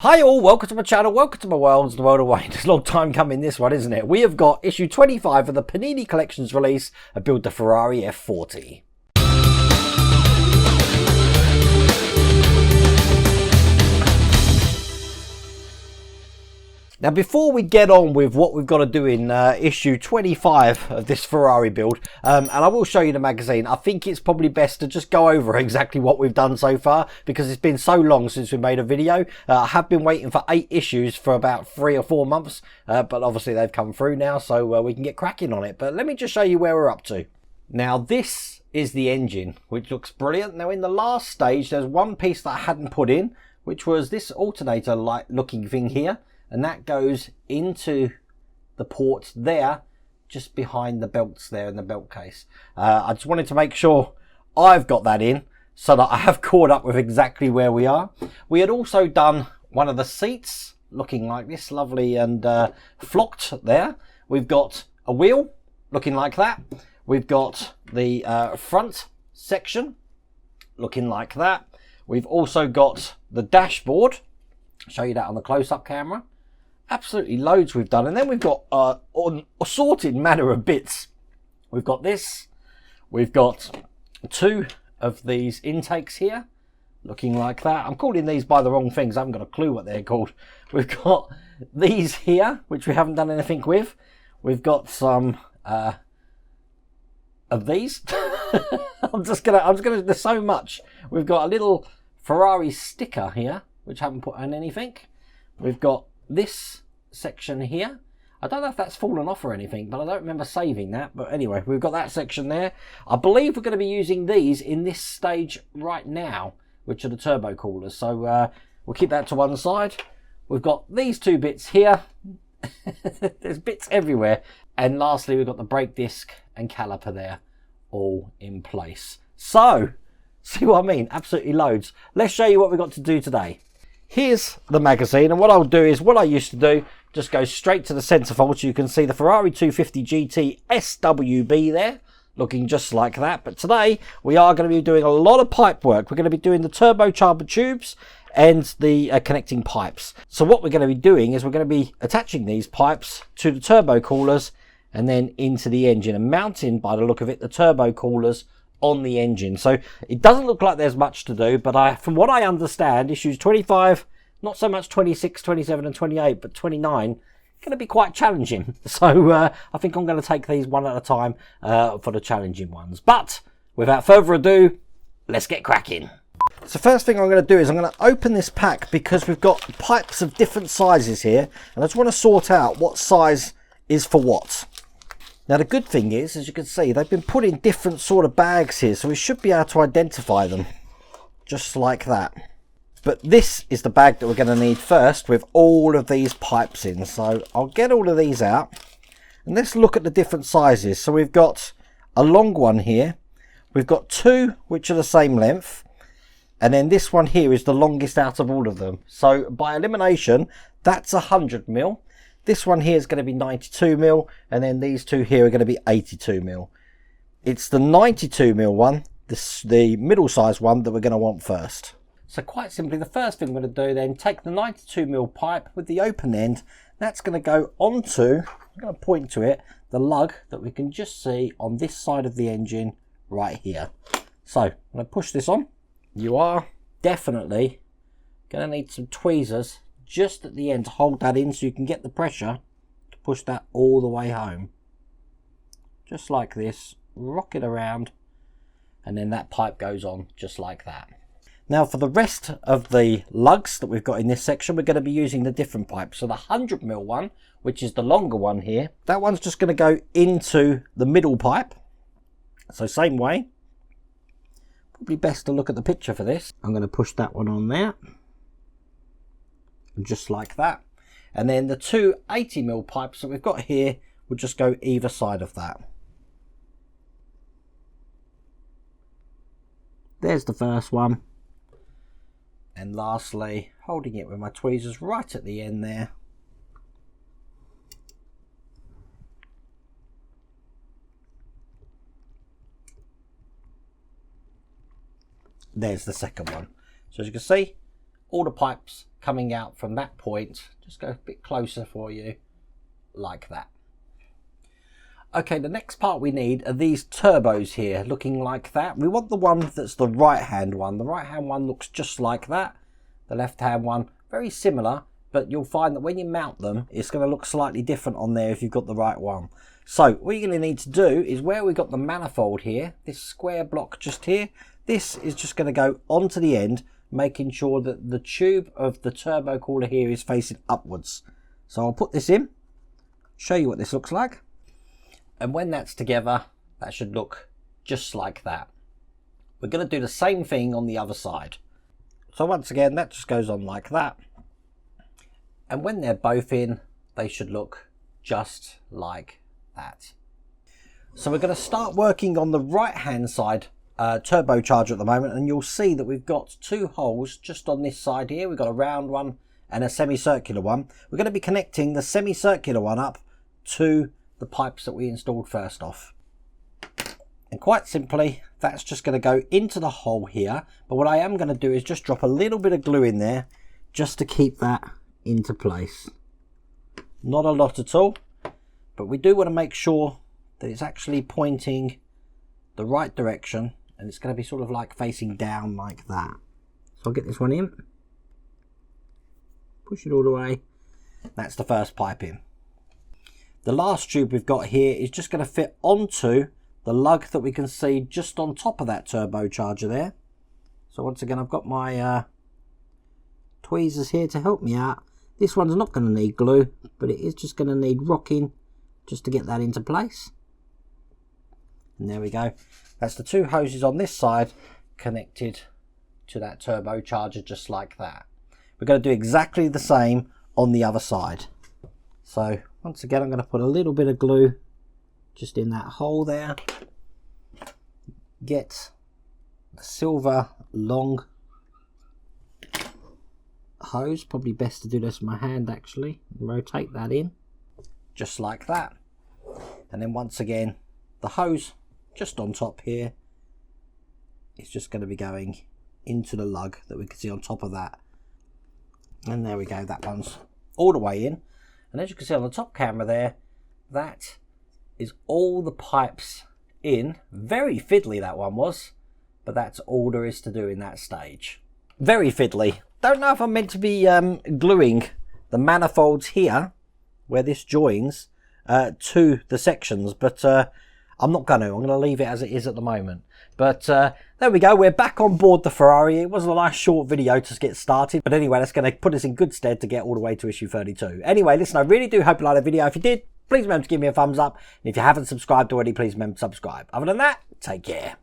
Hi all, welcome to my channel, welcome to my world, the world away. It's a long time coming this one, isn't it? We have got issue 25 of the Panini Collections release of Build the Ferrari F40. Now before we get on with what we've got to do in issue 25 of this Ferrari build, and I will show you the magazine, I think it's probably best to just go over exactly what we've done so far because it's been so long since we made a video. I have been waiting for 8 issues for about 3 or 4 months, but obviously they've come through now, so we can get cracking on it. But let me just show you where we're up to. Now this is the engine, which looks brilliant. Now in the last stage there's one piece that I hadn't put in, which was this alternator like looking thing here. And that goes into the ports there, just behind the belts there in the belt case. I just wanted to make sure I've got that in so that I have caught up with exactly where we are. We had also done one of the seats looking like this, lovely and flocked there. We've got a wheel looking like that. We've got the front section looking like that. We've also got the dashboard. I'll show you that on the close-up camera. Absolutely loads we've done, and then we've got an assorted manner of bits. We've got this, we've got 2 of these intakes here looking like that. I'm calling these by the wrong things, I haven't got a clue what they're called. We've got these here which we haven't done anything with. We've got some of these. I'm just gonna there's so much. We've got a little Ferrari sticker here which I haven't put on anything. We've got this section here. I don't know if that's fallen off or anything, but I don't remember saving that. But anyway, we've got that section there. I believe we're going to be using these in this stage right now, which are the turbo coolers. So we'll keep that to one side. We've got these 2 bits here. There's bits everywhere. And lastly, we've got the brake disc and caliper there, all in place. So, see what I mean? Absolutely loads. Let's show you what we've got to do today. Here's the magazine, and what I'll do is what I used to do, just go straight to the centerfold so you can see the Ferrari 250 GT SWB there, looking just like that. But today we are going to be doing a lot of pipe work. We're going to be doing the turbocharger tubes and the connecting pipes. So what we're going to be doing is we're going to be attaching these pipes to the turbo coolers and then into the engine and mounting, by the look of it, the turbo coolers on the engine. So it doesn't look like there's much to do, but from what I understand, issues 25, not so much 26, 27 and 28, but 29 going to be quite challenging. So I think I'm going to take these one at a time for the challenging ones. But without further ado, let's get cracking. So first thing I'm going to do is I'm going to open this pack because we've got pipes of different sizes here, and I just want to sort out what size is for what. Now the good thing is, as you can see, they've been put in different sort of bags here, so we should be able to identify them, just like that. But this is the bag that we're going to need first with all of these pipes in. So I'll get all of these out, and let's look at the different sizes. So we've got a long one here, we've got 2 which are the same length, and then this one here is the longest out of all of them. So by elimination, that's 100mm. This one here is going to be 92mm, and then these 2 here are going to be 82mm. It's the 92mm one, the middle size one, that we're going to want first. So quite simply, the first thing we're going to do then, take the 92mm pipe with the open end. That's going to go onto, I'm going to point to it, the lug that we can just see on this side of the engine right here. So I'm going to push this on. You are definitely going to need some tweezers just at the end to hold that in so you can get the pressure to push that all the way home. Just like this, rock it around, and then that pipe goes on just like that. Now for the rest of the lugs that we've got in this section, we're going to be using the different pipes. So the 100mm one, which is the longer one here, that one's just going to go into the middle pipe. So same way. Probably best to look at the picture for this. I'm going to push that one on there. Just like that, and then the 2 80mm pipes that we've got here will just go either side of that. There's the first one, and lastly, holding it with my tweezers right at the end there, there's the second one. So as you can see, all the pipes coming out from that point. Just go a bit closer for you, like that. Okay, the next part we need are these turbos here, looking like that. We want the one that's the right hand one. The right hand one looks just like that. The left hand one, very similar, but you'll find that when you mount them, it's going to look slightly different on there if you've got the right one. So what you're going to need to do is where we've got the manifold here, this square block just here, this is just going to go onto the end, making sure that the tube of the turbo cooler here is facing upwards. So I'll put this in, show you what this looks like. And when that's together, that should look just like that. We're going to do the same thing on the other side. So once again, that just goes on like that. And when they're both in, they should look just like that. So we're going to start working on the right hand side turbocharger at the moment, and you'll see that we've got two holes just on this side here. We've got a round one and a semicircular one. We're going to be connecting the semicircular one up to the pipes that we installed first off. And quite simply, that's just going to go into the hole here. But what I am going to do is just drop a little bit of glue in there just to keep that into place. Not a lot at all, but we do want to make sure that it's actually pointing the right direction, and it's going to be sort of like facing down like that. So I'll get this one in, push it all the way. That's the first pipe in. The last tube we've got here is just going to fit onto the lug that we can see just on top of that turbocharger there. So once again, I've got my tweezers here to help me out. This one's not going to need glue, but it is just going to need rocking just to get that into place. And there we go. That's the two hoses on this side connected to that turbocharger just like that. We're going to do exactly the same on the other side. So once again, I'm going to put a little bit of glue just in that hole there. Get the silver long hose, probably best to do this with my hand actually. Rotate that in just like that. And then once again, the hose just on top here is just going to be going into the lug that we can see on top of that. And there we go, that one's all the way in. And as you can see on the top camera there, that is all the pipes in. Very fiddly that one was, but that's all there is to do in that stage. Very fiddly. Don't know if I'm meant to be gluing the manifolds here, where this joins, to the sections, but I'm not going to. I'm going to leave it as it is at the moment. But there we go. We're back on board the Ferrari. It was a nice short video to get started. But anyway, that's going to put us in good stead to get all the way to issue 32. Anyway, listen, I really do hope you liked the video. If you did, please remember to give me a thumbs up. And if you haven't subscribed already, please remember to subscribe. Other than that, take care.